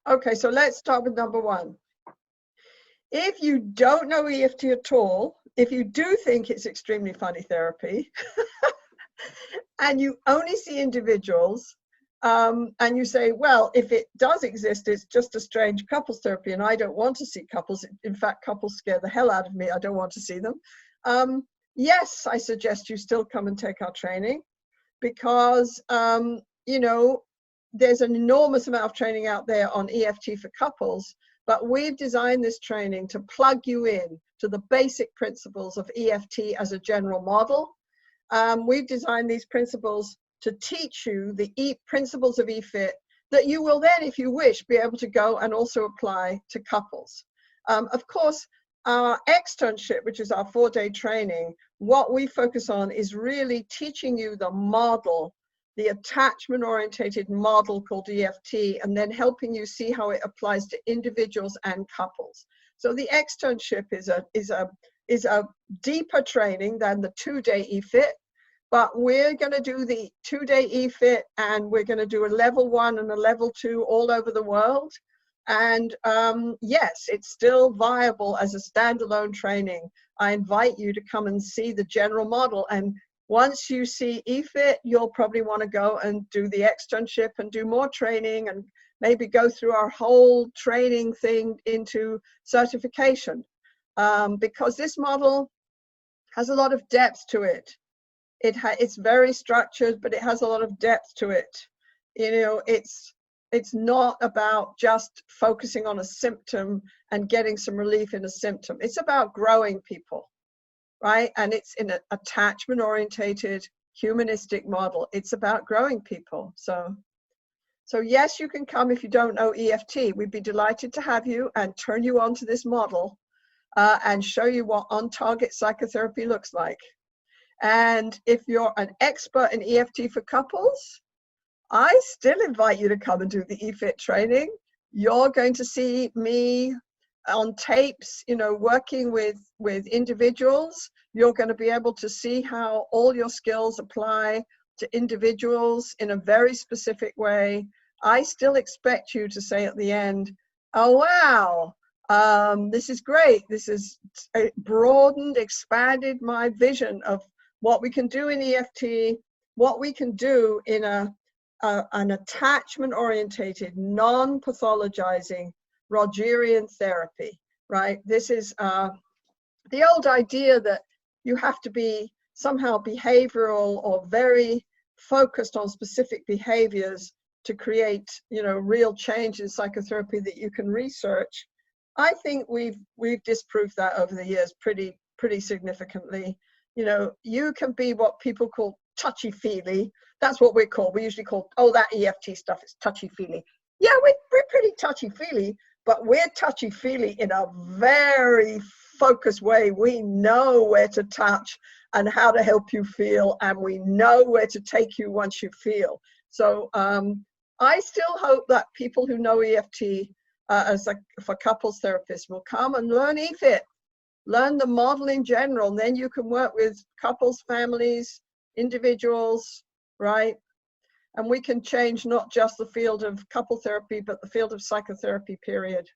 Okay, so let's start with number one. If you don't know EFT at all, if you do think it's extremely funny therapy, and you only see individuals, and you say, well, if it does exist, it's just a strange couples therapy, and I don't want to see couples. In fact, couples scare the hell out of me. I don't want to see them. Yes, I suggest you still come and take our training, because, you know, there's an enormous amount of training out there on EFT for couples, but we've designed this training to plug you in to the basic principles of EFT as a general model. We've designed these principles to teach you the principles of EFIT that you will then, if you wish, be able to go and also apply to couples. Of course, our externship, which is our 4-day training, what we focus on is really teaching you the model, the attachment-orientated model called EFT, and then helping you see how it applies to individuals and couples. So the externship is a deeper training than the 2-day EFIT, but we're going to do the 2-day EFIT, and we're going to do a level 1 and a level 2 all over the world. And yes, it's still viable as a standalone training. I invite you to come and see the general model. And once you see EFIT, you'll probably want to go and do the externship and do more training, and maybe go through our whole training thing into certification. Because this model has a lot of depth to it. It's very structured, but it has a lot of depth to it. You know, it's not about just focusing on a symptom and getting some relief in a symptom. It's about growing people, right? And it's in an attachment-orientated, humanistic model. It's about growing people. So yes, you can come if you don't know EFT. We'd be delighted to have you and turn you on to this model and show you what on-target psychotherapy looks like. And if you're an expert in EFT for couples, I still invite you to come and do the EFIT training. You're going to see me on tapes, you know, working with individuals. You're going to be able to see how all your skills apply to individuals in a very specific way. I still expect you to say at the end, oh, wow, this is great. This has broadened, expanded my vision of what we can do in EFT, what we can do in an attachment-orientated, non-pathologizing Rogerian therapy, right? This is the old idea that you have to be somehow behavioral or very focused on specific behaviors to create, you know, real change in psychotherapy that you can research. I think we've disproved that over the years pretty significantly. You know, you can be what people call touchy-feely. That's what we're called. We usually call, oh, that EFT stuff is touchy-feely. Yeah, we're pretty touchy-feely, but we're touchy-feely in a very focused way. We know where to touch and how to help you feel, and we know where to take you once you feel. So I still hope that people who know EFT for couples therapists will come and learn EFIT, learn the model in general, and then you can work with couples, families, individuals, right? And we can change not just the field of couple therapy, but the field of psychotherapy, period.